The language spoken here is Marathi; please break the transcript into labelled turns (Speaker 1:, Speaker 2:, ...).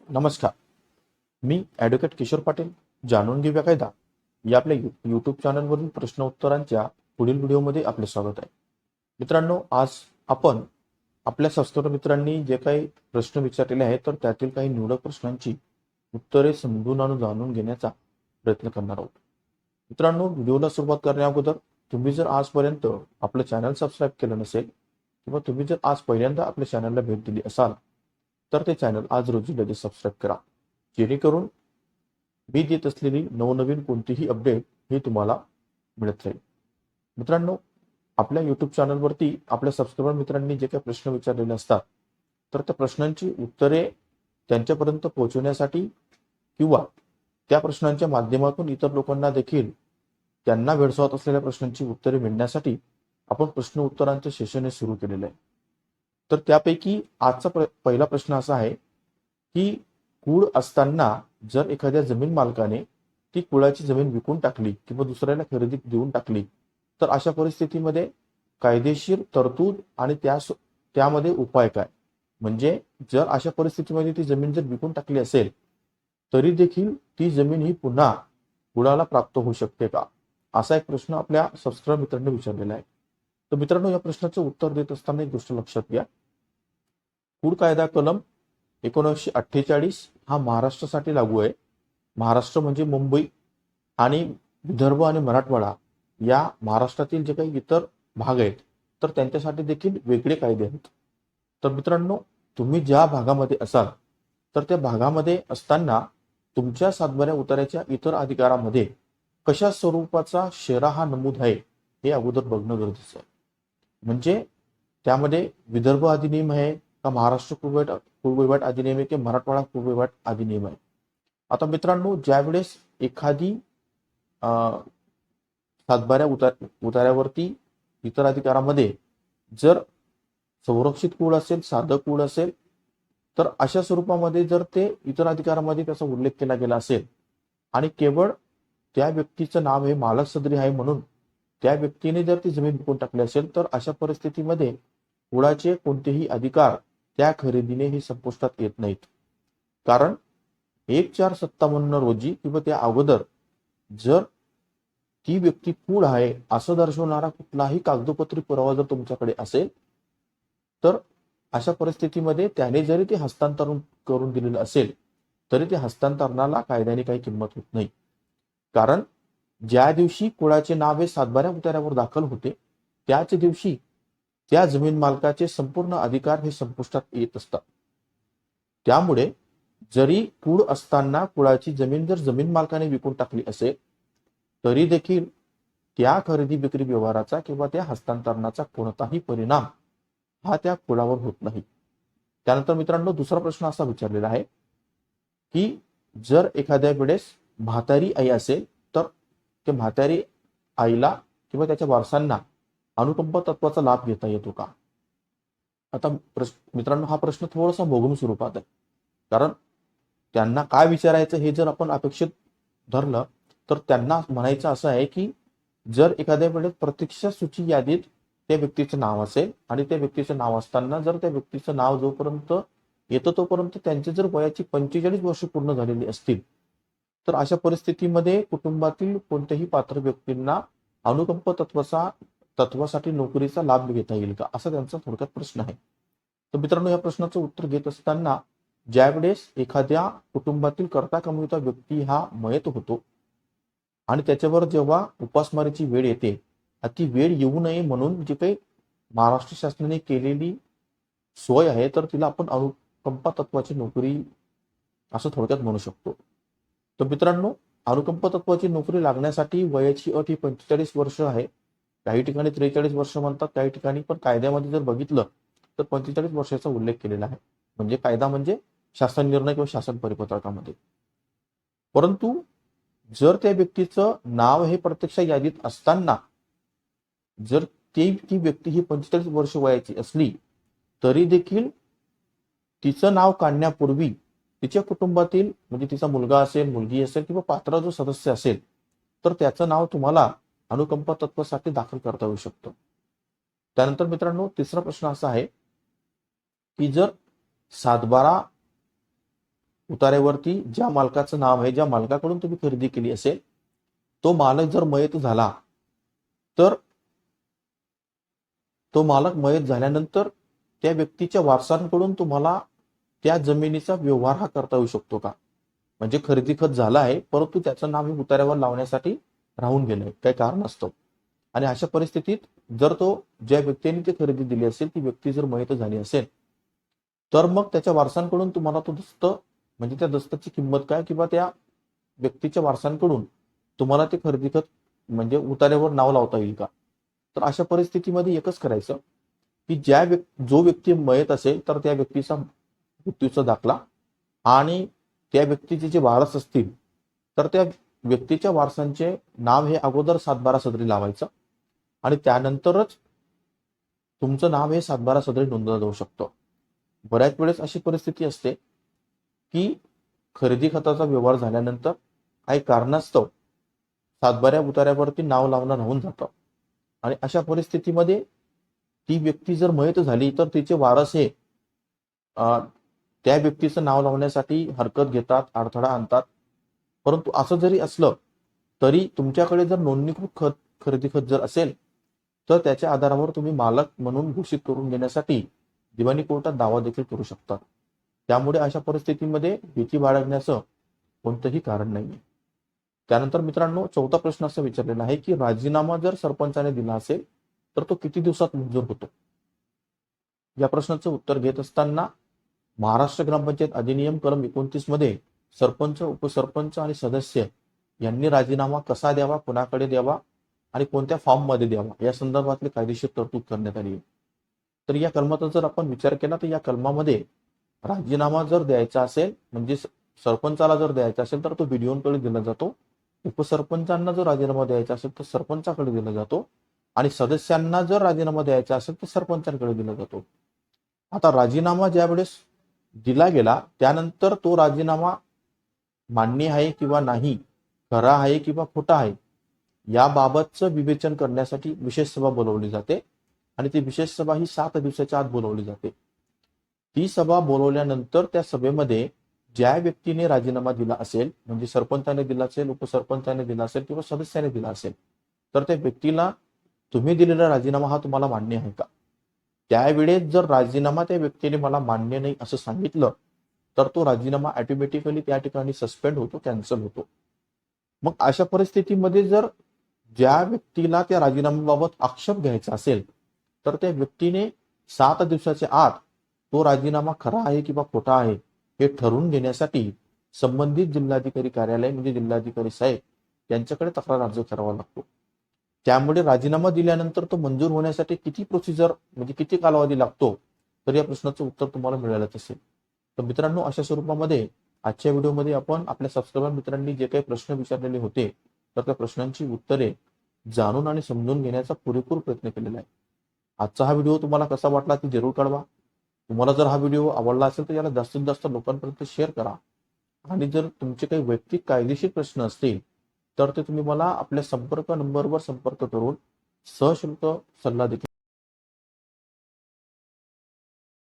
Speaker 1: नमस्कार. मी ॲडव्होकेट किशोर पाटील. जाणून घेऊया कायदा या आपल्या यूट्यूब चॅनलवरील प्रश्न उत्तरांच्या पुढील व्हिडिओमध्ये आपले स्वागत आहे. मित्रांनो, आज आपण आपल्या सबस्क्रायबर मित्रांनी जे काही प्रश्न विचारलेले आहेत तर त्यातील काही निवडक प्रश्नांची उत्तरे समजून आणि जाणून घेण्याचा प्रयत्न करणार आहोत. मित्रांनो, व्हिडिओला सुरुवात करण्या अगोदर तुम्ही जर आजपर्यंत आपलं चॅनल सबस्क्राईब केलं नसेल किंवा तुम्ही जर आज पहिल्यांदा आपल्या चॅनलला भेट दिली असाल तर ते चॅनल आज रोजी लगेच सबस्क्राईब करा, जेणेकरून मी देत असलेली नवनवीन कोणतीही अपडेट ही तुम्हाला मिळत राहील. मित्रांनो, आपल्या युट्यूब चॅनलवरती आपल्या सबस्क्रायबर मित्रांनी जे काही प्रश्न विचारलेले असतात तर त्या प्रश्नांची उत्तरे त्यांच्यापर्यंत पोहोचवण्यासाठी किंवा त्या प्रश्नांच्या माध्यमातून इतर लोकांना देखील त्यांना भेडसावत असलेल्या प्रश्नांची उत्तरे मिळण्यासाठी आपण प्रश्न उत्तरांचे सेशन हे सुरू केलेलं आहे. तर त्यापैकी आजचा पहिला प्रश्न असा आहे की कूड असताना जर एखाद्या जमीन मालकाने ती कुळाची जमीन विकून टाकली किंवा दुसऱ्याला खरेदी देऊन टाकली तर अशा परिस्थितीमध्ये कायदेशीर तरतूद आणि त्यामध्ये उपाय काय? म्हणजे जर अशा परिस्थितीमध्ये ती जमीन जर विकून टाकली असेल तरी देखील ती जमीन ही पुन्हा कुळाला प्राप्त होऊ शकते का? असा एक प्रश्न आपल्या सबस्क्राईबर मित्रांनी विचारलेला आहे. तर मित्रांनो, या प्रश्नाचं उत्तर देत असताना एक गोष्ट लक्षात घ्या. कूड कायदा कलम 1948 हा महाराष्ट्रासाठी लागू आहे. महाराष्ट्र म्हणजे मुंबई आणि विदर्भ आणि मराठवाडा या महाराष्ट्रातील जे काही इतर भाग आहेत तर त्यांच्यासाठी देखील वेगळे कायदे आहेत. तर मित्रांनो, तुम्ही ज्या भागामध्ये असाल तर त्या भागामध्ये असताना तुमच्या सातबाऱ्या उतार्याच्या इतर अधिकारामध्ये कशा स्वरूपाचा शेरा हा नमूद आहे हे अगोदर बघणं गरजेचं आहे. म्हणजे त्यामध्ये विदर्भ अधिनियम आहे का महाराष्ट्र कुळवैवाट अधिनियम आहे की मराठवाडा कुळवैवाट अधिनियम आहे. आता मित्रांनो, ज्यावेळेस एखादी सातबाऱ्या उतार्यावरती इतर अधिकारामध्ये जर संरक्षित कुळ असेल, साधं कुळ असेल तर अशा स्वरूपामध्ये जर ते इतर अधिकारामध्ये त्याचा उल्लेख केला गेला असेल आणि केवळ त्या व्यक्तीचं नाव हे मालक सदरी आहे म्हणून त्या व्यक्तीने जर ती जमीन विकून टाकली असेल तर अशा परिस्थितीमध्ये कुळाचे कोणतेही अधिकार त्या खरेदीने हे संपुष्टात येत नाहीत. कारण 1/4/57 रोजी किंवा त्या अगोदर जर ती व्यक्ती कुळ आहे असं दर्शवणारा कुठलाही कागदोपत्री पुरावा जर तुमच्याकडे असेल तर अशा परिस्थितीमध्ये त्याने जरी ते हस्तांतरण करून दिलेलं असेल तरी त्या हस्तांतरणाला कायद्याने काही किंमत होत नाही. कारण ज्या दिवशी कुळाचे नाव हे सातबाऱ्या उतार्यावर दाखल होते त्याच दिवशी त्या जमीन मालकाचे संपूर्ण अधिकार हे संपुष्टात येत असतात. त्यामुळे जरी कुळ असताना कुळाची जमीन जर जमीन मालकाने विकून टाकली असेल तरी देखील त्या खरेदी विक्री व्यवहाराचा किंवा त्या हस्तांतरणाचा कोणताही परिणाम हा त्या कुळावर होत नाही. त्यानंतर मित्रांनो, दुसरा प्रश्न असा विचारलेला आहे की जर एखाद्या वेळेस म्हातारी आई असेल तर ते म्हातारी आईला किंवा त्याच्या वारसांना अनुकंप तत्वाचा लाभ घेता येतो का? आता मित्रांनो, हा प्रश्न थोडासा मोगम स्वरूपात आहे. कारण त्यांना काय विचारायचं हे जर आपण अपेक्षित धरलं तर त्यांना म्हणायचं असं आहे की जर एखाद्या वेळेस प्रतीक्षा सूची यादीत त्या व्यक्तीचं नाव असेल आणि त्या व्यक्तीचं नाव असताना जर त्या व्यक्तीचं नाव जोपर्यंत येतं तोपर्यंत त्यांची जर वयाची 45 वर्ष पूर्ण झालेली असतील तर अशा परिस्थितीमध्ये कुटुंबातील कोणत्याही पात्र व्यक्तींना अनुकंप तत्वासाठी नोकरीचा लाभ घेता येईल का, असा त्यांचा थोडक्यात प्रश्न आहे. तर मित्रांनो, या प्रश्नाचं उत्तर घेत असताना ज्यावेळेस एखाद्या कुटुंबातील कर्ता कमविता व्यक्ती हा मयत होतो आणि त्याच्यावर जेव्हा उपासमारीची वेळ येते ती वेळ येऊ नये म्हणून जी काही महाराष्ट्र शासनाने केलेली सोय आहे तर तिला आपण अनुकंपा तत्वाची नोकरी असं थोडक्यात म्हणू शकतो. तर मित्रांनो, अनुकंप तत्वाची नोकरी लागण्यासाठी वयाची अट ही 45 वर्ष आहे. काही ठिकाणी 43 वर्ष म्हणतात, काही ठिकाणी, पण कायद्यामध्ये जर बघितलं तर 45 वर्षाचा उल्लेख केलेला आहे. म्हणजे कायदा म्हणजे शासन निर्णय किंवा शासन परिपत्रकामध्ये. परंतु जर त्या व्यक्तीचं नाव हे प्रत्यक्ष यादीत असताना जर ती व्यक्ती ही 45 वर्ष वयाची असली तरी देखील तिचं नाव काढण्यापूर्वी तिच्या कुटुंबातील म्हणजे तिचा मुलगा असेल, मुलगी असेल किंवा पात्र जो सदस्य असेल तर त्याचं नाव तुम्हाला अनुकंपा तत्वासाठी दाखल करता येऊ शकतं. त्यानंतर मित्रांनो, तिसरा प्रश्न असा आहे की जर सातबारा उतार्यावरती ज्या मालकाचं नाव आहे, ज्या मालकाकडून तुम्ही खरेदी केली असेल, तो मालक जर मयत झाला तर तो मालक मयत झाल्यानंतर त्या व्यक्तीच्या वारसांकडून तुम्हाला त्या जमिनीचा व्यवहार हा करता येऊ शकतो का? म्हणजे खरेदी खत झाला आहे, परंतु त्याचं नाव हे उतार्यावर लावण्यासाठी राहून गेलंय काही कारण असतं. आणि अशा परिस्थितीत जर तो ज्या व्यक्तीने ती खरेदी दिली असेल ती व्यक्ती जर मयत झाली असेल, तर मग त्याच्या वारसांकडून तुम्हाला तो दस्त म्हणजे त्या दस्ताची किंमत काय किंवा त्या व्यक्तीच्या वारसांकडून तुम्हाला ते खरेदी खत म्हणजे उतार्यावर नाव लावता येईल का? तर अशा परिस्थितीमध्ये एकच करायचं की जो व्यक्ती मयत असेल तर त्या व्यक्तीचा मृत्यूचा दाखला आणि त्या व्यक्तीचे जे वारस असतील तर त्या व्यक्तीच्या वारसांचे नाव हे अगोदर सातबारा सदरी लावायचं आणि त्यानंतरच तुमचं नाव हे सातबारा सदरी नोंदवलं जाऊ शकतं. बऱ्याच वेळेस अशी परिस्थिती असते की खरेदी खताचा व्यवहार झाल्यानंतर काही कारणास्तव सातबाऱ्या उतार्यावरती नाव लावणं राहून जातं आणि अशा परिस्थितीमध्ये ती व्यक्ती जर मयत झाली तर तिचे वारस हे त्या व्यक्तीचं नाव लावण्यासाठी हरकत घेतात, अडथळा आणतात. परंतु असं जरी असलं तरी तुमच्याकडे जर नोंदणीकृत खरेदी खत जर असेल तर त्याच्या आधारावर तुम्ही मालक म्हणून घोषित करून घेण्यासाठी दिवाणी कोर्टात दावा देखील करू शकतात. त्यामुळे अशा परिस्थितीमध्ये भीती बाळगण्याचं कोणतंही कारण नाही. त्यानंतर मित्रांनो, चौथा प्रश्न असा विचारलेला आहे की राजीनामा जर सरपंचाने दिला असेल तर तो किती दिवसात मंजूर होतो? या प्रश्नाचं उत्तर घेत असताना महाराष्ट्र ग्रामपंचायत अधिनियम कलम 29 मध्ये सरपंच, उपसरपंच आणि सदस्य यांनी राजीनामा कसा द्यावा, कुणाकडे द्यावा आणि कोणत्या फॉर्म मध्ये द्यावा या संदर्भातली कायदेशीर तरतूद करण्यात आली आहे. तर या कलमाचा जर आपण विचार केला तर या कलमामध्ये राजीनामा जर द्यायचा असेल म्हणजे सरपंचाला जर द्यायचा असेल तर तो बीडीओकडे दिला जातो, उपसरपंचांना जर राजीनामा द्यायचा असेल तर सरपंचाकडे दिला जातो आणि सदस्यांना जर राजीनामा द्यायचा असेल तर सरपंचांकडे दिला जातो. आता राजीनामा ज्यावेळेस दिला गेला त्यानंतर तो राजीनामा मान्य आहे किंवा नाही, खरा आहे किंवा खोटा आहे याबाबतचं विवेचन करण्यासाठी विशेष सभा बोलवली जाते आणि ती विशेष सभा ही 7 दिवसाच्या आत बोलवली जाते. ती सभा बोलवल्यानंतर त्या सभेमध्ये ज्या व्यक्तीने राजीनामा दिला असेल म्हणजे सरपंचाने दिला असेल, उपसरपंचाने दिला असेल किंवा सदस्याने दिला असेल तर त्या व्यक्तीला तुम्ही दिलेला राजीनामा हा तुम्हाला मान्य आहे का? त्यावेळेस जर राजीनामा त्या व्यक्तीने मला मान्य नाही असं सांगितलं तर तो राजीनामा ऑटोमॅटिकली त्या ठिकाणी सस्पेंड होतो, कॅन्सल होतो. मग अशा परिस्थितीमध्ये जर ज्या व्यक्तीला त्या राजीनाम्याबाबत आक्षेप घ्यायचा असेल तर त्या व्यक्तीने 7 दिवसाच्या आत तो राजीनामा खरा आहे किंवा खोटा आहे हे ठरवून घेण्यासाठी संबंधित जिल्हाधिकारी कार्यालय म्हणजे जिल्हाधिकारी साहेब यांच्याकडे तक्रार अर्ज करावा लागतो. त्यामुळे राजीनामा दिल्यानंतर तो मंजूर होण्यासाठी किती प्रोसिजर म्हणजे किती कालावधी लागतो तर या प्रश्नाचं उत्तर तुम्हाला मिळालंच असेल. तर मित्रांनो, अशा स्वरूपामध्ये आजच्या व्हिडिओमध्ये आपण आपल्या सबस्क्रायबर मित्रांनी जे काही प्रश्न विचारलेले होते तर त्या प्रश्नांची उत्तरे जाणून आणि समजून घेण्याचा पुरेपूर प्रयत्न केलेला आहे. आजचा हा व्हिडिओ तुम्हाला कसा वाटला ते जरूर कळवा. तुम्हाला जर हा व्हिडिओ आवडला असेल तर याला जास्तीत जास्त लोकांपर्यंत शेअर करा आणि जर तुमचे काही वैयक्तिक कायदेशीर प्रश्न असतील तर ते तुम्ही मला आपल्या संपर्क नंबरवर संपर्क करून सशुल्क सल्ला देखील